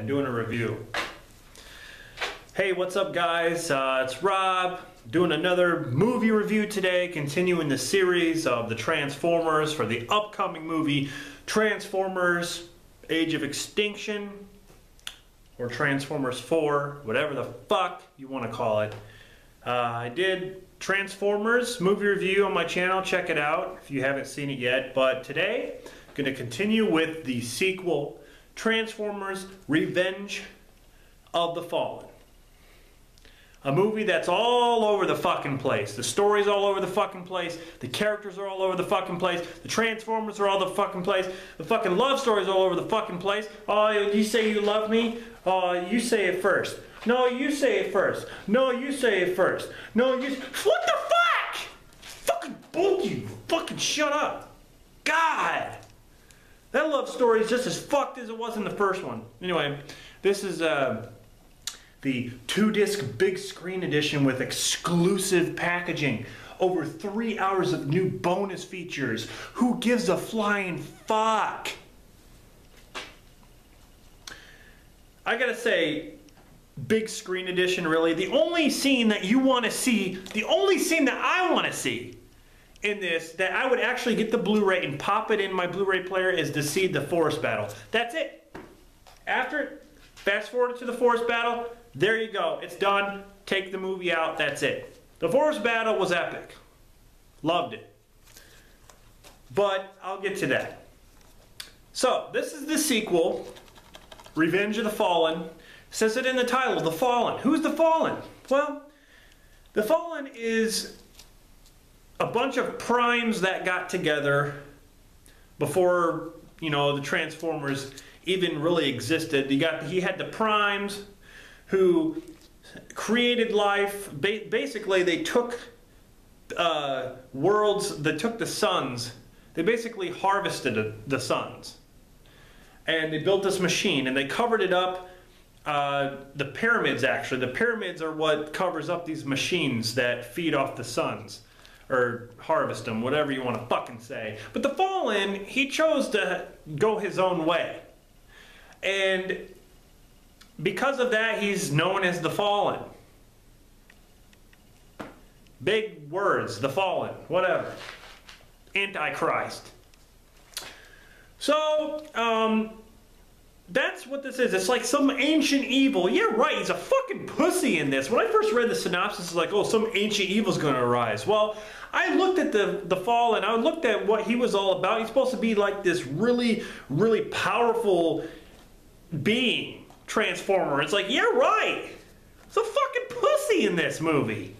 Fallen, doing a review. Hey, what's up guys? It's Rob doing another movie review today, continuing the series of the Transformers for the upcoming movie Transformers Age of Extinction, or Transformers 4, whatever the fuck you want to call it. I did Transformers movie review on my channel, check it out if you haven't seen it yet. But today, I'm going to continue with the sequel, Transformers Revenge of the Fallen. A movie that's all over the fucking place. The story's all over the fucking place. The characters are all over the fucking place. The Transformers are all the fucking place. The fucking love story's all over the fucking place. Oh, you say you love me? Oh, you say it first. No, you say it first. No, you say it first. No, you... What the fuck? Fucking both you. Fucking shut up. God. That love story is just as fucked as it was in the first one. Anyway, this is the 2-disc big screen edition with exclusive packaging. Over 3 hours of new bonus features. Who gives a flying fuck? I gotta say, big screen edition really. The only scene that you want to see, the only scene that I want to see in this, that I would actually get the Blu-ray and pop it in my Blu-ray player, is to see the forest battle. That's it. After it, fast forward to the forest battle. There you go. It's done. Take the movie out. That's it. The forest battle was epic. Loved it. But I'll get to that. So, this is the sequel, Revenge of the Fallen. It says it in the title, The Fallen. Who's the Fallen? Well, the Fallen is a bunch of primes that got together before, you know, the Transformers even really existed. He had the primes who created life. Basically, they took worlds, they took the suns, they basically harvested the suns. And they built this machine, and they covered it up. The pyramids, actually. The pyramids are what covers up these machines that feed off the suns. Or harvest them, whatever you want to fucking say. But the Fallen, he chose to go his own way. And because of that, he's known as the Fallen. Big words, the Fallen, whatever. Antichrist. So, that's what this is. It's like some ancient evil. Yeah, right, he's a fucking pussy in this. When I first read the synopsis, it's like, oh, some ancient evil's gonna arise. Well, I looked at the Fallen, I looked at what he was all about. He's supposed to be like this really, really powerful being, Transformer. It's like, yeah, right. It's a fucking pussy in this movie.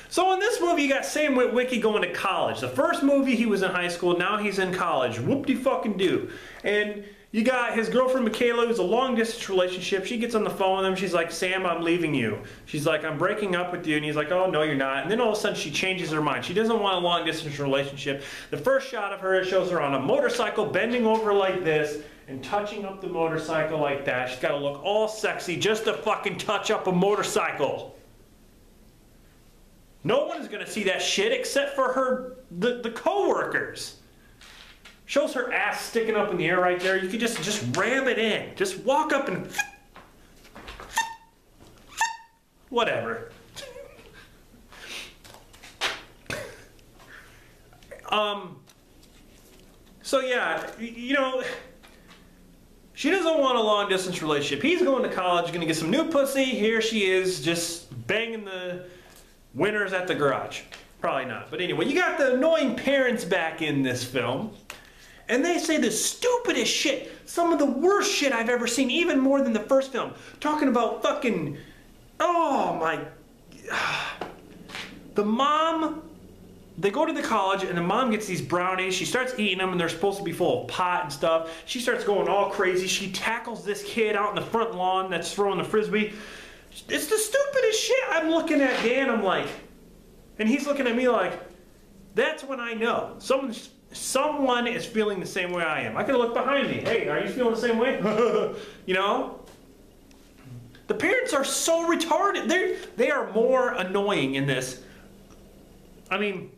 So in this movie, you got Sam Witwicky going to college. The first movie, he was in high school. Now he's in college. Whoop-de-fucking-do. And you got his girlfriend, Michaela, who's a long-distance relationship. She gets on the phone with him. She's like, Sam, I'm leaving you. She's like, I'm breaking up with you. And he's like, oh, no, you're not. And then all of a sudden, she changes her mind. She doesn't want a long-distance relationship. The first shot of her, it shows her on a motorcycle, bending over like this, and touching up the motorcycle like that. She's got to look all sexy just to fucking touch up a motorcycle. No one is going to see that shit except for her, the co-workers. Shows her ass sticking up in the air right there. You could just ram it in. Just walk up and... Whatever. So yeah, you know, she doesn't want a long distance relationship. He's going to college, going to get some new pussy. Here she is, just banging the winners at the garage. Probably not. But anyway, you got the annoying parents back in this film. And they say the stupidest shit. Some of the worst shit I've ever seen, even more than the first film. Talking about fucking... Oh my... The mom... They go to the college and the mom gets these brownies. She starts eating them and they're supposed to be full of pot and stuff. She starts going all crazy. She tackles this kid out in the front lawn that's throwing the frisbee. It's the stupidest shit. I'm looking at Dan, I'm like... And he's looking at me like... That's when I know. Someone is feeling the same way I am. I could look behind me. Hey, are you feeling the same way? You know? The parents are so retarded. They are more annoying in this. I mean...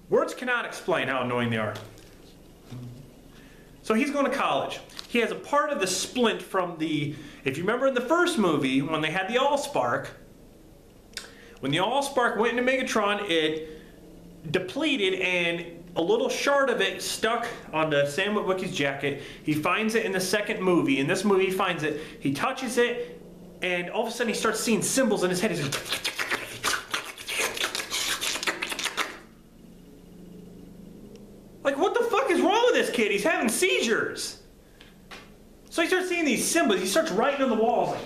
Words cannot explain how annoying they are. So he's going to college. He has a part of the splint from the, if you remember in the first movie, when they had the Allspark, when the Allspark went into Megatron, it depleted and a little shard of it stuck onto Sam Witwicky's jacket. He finds it in the second movie. In this movie, he finds it, he touches it, and all of a sudden he starts seeing symbols in his head. He's like, what the fuck is wrong with this kid? He's having seizures. So he starts seeing these symbols. He starts writing on the walls like,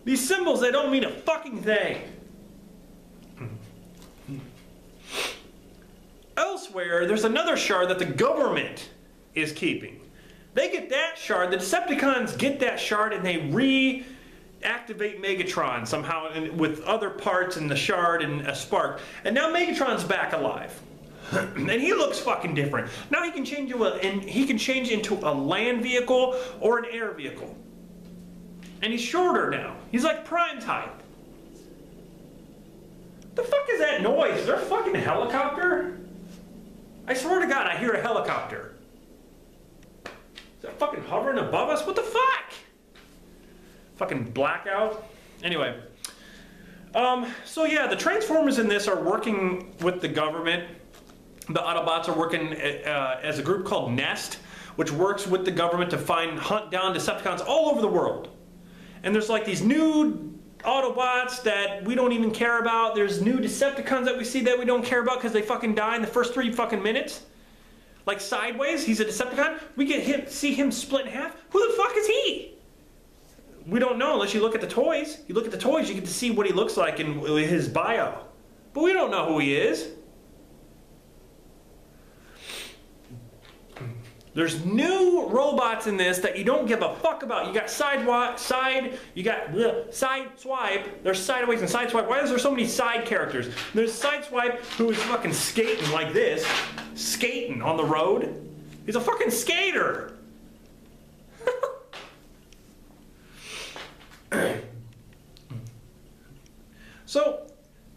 these symbols that don't mean a fucking thing. Elsewhere, there's another shard that the government is keeping. They get that shard, the Decepticons get that shard, and they reactivate Megatron somehow with other parts in the shard and a spark. And now Megatron's back alive. And he looks fucking different. Now he can change into a land vehicle or an air vehicle. And he's shorter now. He's like Prime type. The fuck is that noise? Is there a fucking helicopter? I swear to God, I hear a helicopter. Is that fucking hovering above us? What the fuck? Fucking blackout. Anyway. So yeah, the Transformers in this are working with the government. The Autobots are working as a group called Nest, which works with the government to hunt down Decepticons all over the world. And there's like these new Autobots that we don't even care about. There's new Decepticons that we see that we don't care about because they fucking die in the first 3 fucking minutes. Like Sideways, he's a Decepticon. We see him split in half. Who the fuck is he? We don't know unless you look at the toys. You look at the toys, you get to see what he looks like in his bio. But we don't know who he is. There's new robots in this that you don't give a fuck about. You got you got Sideswipe. There's Sideways and Sideswipe. Why is there so many side characters? There's Sideswipe who is fucking skating like this. Skating on the road. He's a fucking skater. So,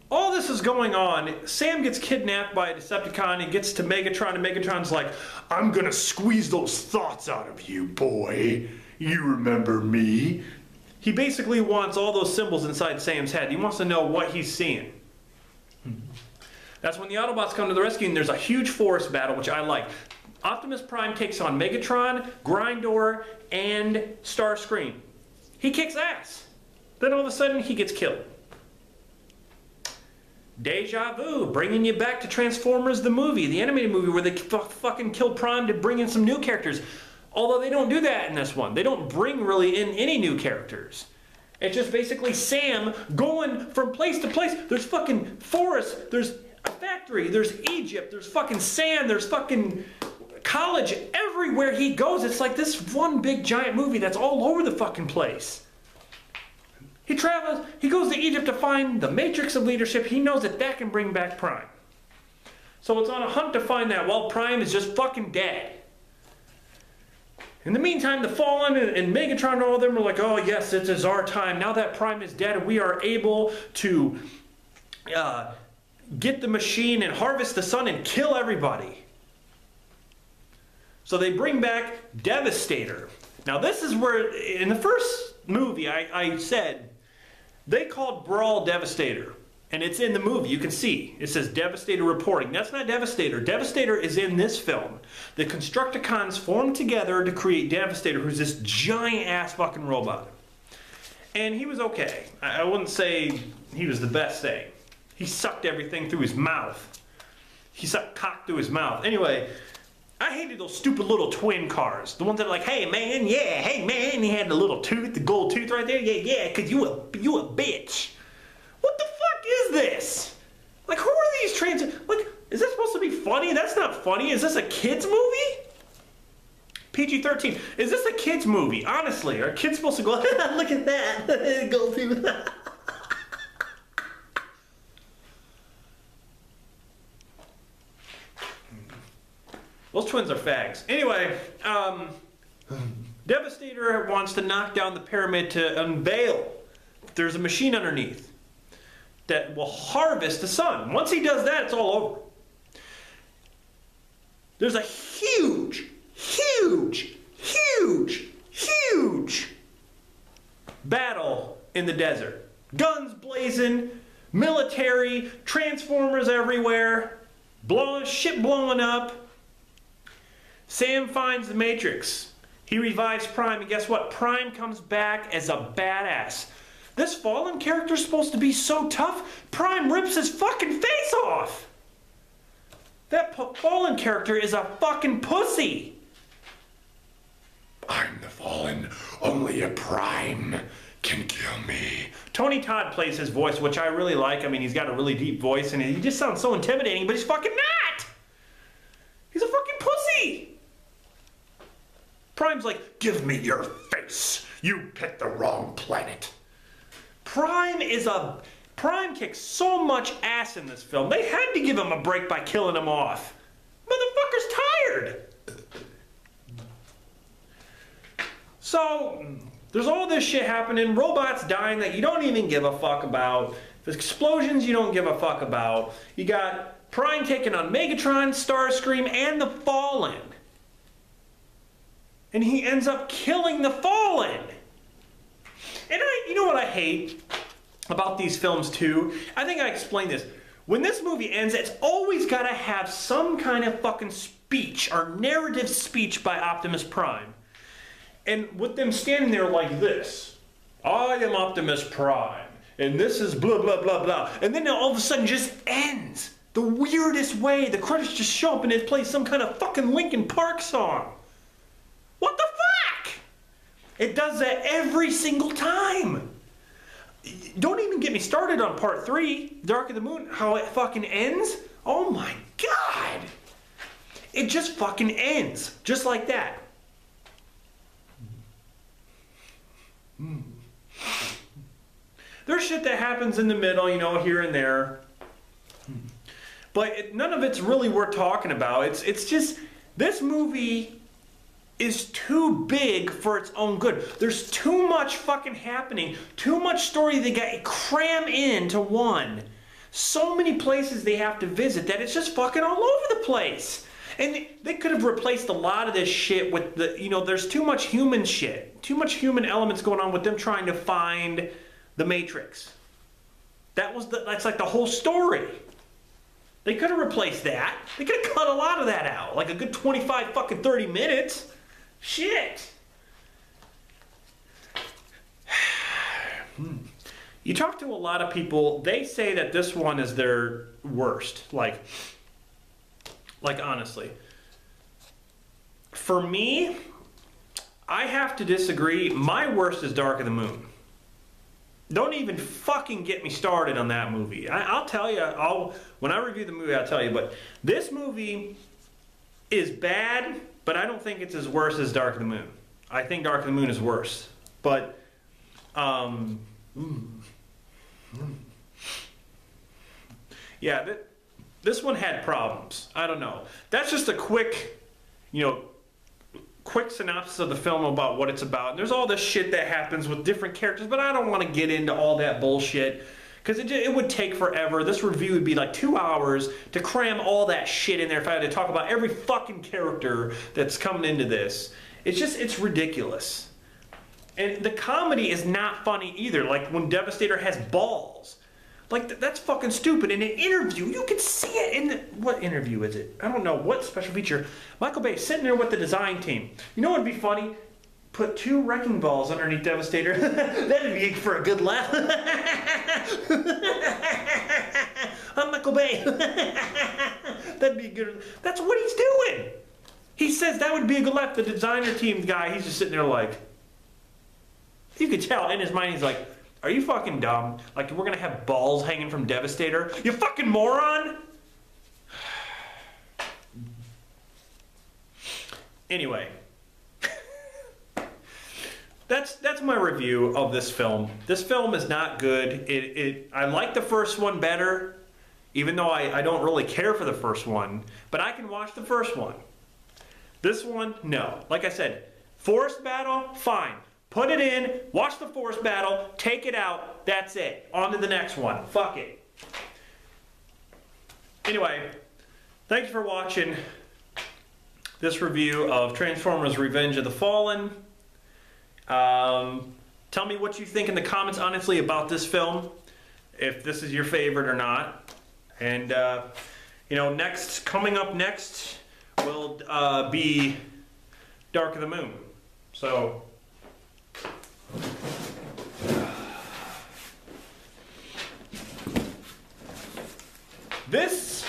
all this is going on. Sam gets kidnapped by a Decepticon. He gets to Megatron, and Megatron's like, I'm gonna squeeze those thoughts out of you, boy. You remember me? He basically wants all those symbols inside Sam's head. He wants to know what he's seeing. That's when the Autobots come to the rescue, and there's a huge forest battle, which I like. Optimus Prime takes on Megatron, Grindor, and Starscream. He kicks ass. Then all of a sudden, he gets killed. Deja vu, bringing you back to Transformers the movie, the animated movie where they fucking killed Prime to bring in some new characters. Although they don't do that in this one. They don't bring really in any new characters. It's just basically Sam going from place to place. There's fucking forest, there's a factory, there's Egypt, there's fucking sand, there's fucking college. Everywhere he goes, it's like this one big giant movie that's all over the fucking place. He travels, he goes to Egypt to find the matrix of leadership. He knows that that can bring back Prime. So it's on a hunt to find that while Prime is just fucking dead. In the meantime, the Fallen and Megatron and all of them are like, oh yes, it is our time. Now that Prime is dead, we are able to get the machine and harvest the sun and kill everybody. So they bring back Devastator. Now this is where, in the first movie, I said, they called Brawl Devastator. And it's in the movie, you can see. It says Devastator reporting. That's not Devastator. Devastator is in this film. The Constructicons formed together to create Devastator, who's this giant-ass fucking robot. And he was okay. I wouldn't say he was the best thing. He sucked everything through his mouth. He sucked cock through his mouth. Anyway, I hated those stupid little twin cars. The ones that are like, hey man, yeah, hey man. He had the little tooth, the gold tooth right there. Yeah, cause you a bitch. What the fuck is this? Like, who are these like, is this supposed to be funny? That's not funny. Is this a kid's movie? PG-13. Is this a kid's movie? Honestly, are kids supposed to go, look at that, gold tooth? Those twins are fags. Anyway, Devastator wants to knock down the pyramid to unveil. There's a machine underneath. that will harvest the sun. Once he does that, it's all over. There's a huge, huge, huge, huge battle in the desert. Guns blazing, military, transformers everywhere, shit blowing up. Sam finds the Matrix. He revives Prime, and guess what? Prime comes back as a badass. This Fallen character is supposed to be so tough, Prime rips his fucking face off. That Fallen character is a fucking pussy. I'm the Fallen. Only a Prime can kill me. Tony Todd plays his voice, which I really like. I mean, he's got a really deep voice, and he just sounds so intimidating, but he's fucking not. He's a fucking pussy. Prime's like, give me your face. You picked the wrong planet. Prime kicks so much ass in this film. They had to give him a break by killing him off. Motherfucker's tired. So, there's all this shit happening. Robots dying that you don't even give a fuck about. There's explosions you don't give a fuck about. You got Prime taking on Megatron, Starscream, and the Fallen. And he ends up killing the Fallen. And you know what I hate about these films too? I think I explained this. When this movie ends, it's always got to have some kind of fucking speech or narrative speech by Optimus Prime. And with them standing there like this, I am Optimus Prime, and this is blah, blah, blah, blah. And then all of a sudden just ends. The weirdest way. The credits just show up and it plays some kind of fucking Linkin Park song. What the fuck? It does that every single time. Don't even get me started on part 3, Dark of the Moon, how it fucking ends. Oh my God. It just fucking ends. Just like that. There's shit that happens in the middle, you know, here and there. But none of it's really worth talking about. It's just, this movie is too big for its own good. There's too much fucking happening, too much story they got to cram into one. So many places they have to visit that it's just fucking all over the place. And they could have replaced a lot of this shit with the, you know, there's too much human shit. Too much human elements going on with them trying to find the Matrix. That's like the whole story. They could have replaced that. They could have cut a lot of that out. Like a good 25 fucking 30 minutes. Shit. You talk to a lot of people, they say that this one is their worst. Like honestly. For me, I have to disagree. My worst is Dark of the Moon. Don't even fucking get me started on that movie. I'll tell you, when I review the movie, I'll tell you. But this movie is bad, but I don't think it's as worse as Dark of the Moon. I think Dark of the Moon is worse. But, yeah, this one had problems. I don't know. That's just a quick, quick synopsis of the film about what it's about. And there's all this shit that happens with different characters, but I don't want to get into all that bullshit because it would take forever. This review would be like 2 hours to cram all that shit in there if I had to talk about every fucking character that's coming into this. It's ridiculous. And the comedy is not funny either. Like when Devastator has balls. Like, that's fucking stupid. In an interview, you can see it in the... What interview is it? I don't know. What special feature? Michael Bay sitting there with the design team. You know what would be funny? Put 2 wrecking balls underneath Devastator. That'd be for a good laugh. I'm Michael Bay. That'd be good. That's what he's doing. He says that would be a good laugh. The designer team guy, he's just sitting there like... You could tell in his mind, he's like... Are you fucking dumb? Like, we're gonna have balls hanging from Devastator? You fucking moron! Anyway. That's my review of this film. This film is not good. I like the first one better, even though I don't really care for the first one. But I can watch the first one. This one, no. Like I said, forest battle, fine. Put it in, watch the forest battle, take it out, That's it. On to the next one. Fuck it. Anyway, thanks for watching this review of Transformers Revenge of the Fallen. Tell me what you think in the comments, honestly, about this film. If this is your favorite or not. And, you know, coming up next will be Dark of the Moon. So, this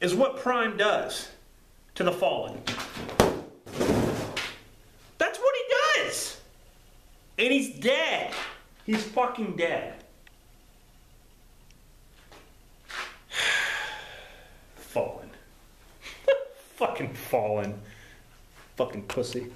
is what Prime does to the Fallen. That's what he does! And he's dead. He's fucking dead. Fallen. Fucking Fallen. Fucking pussy.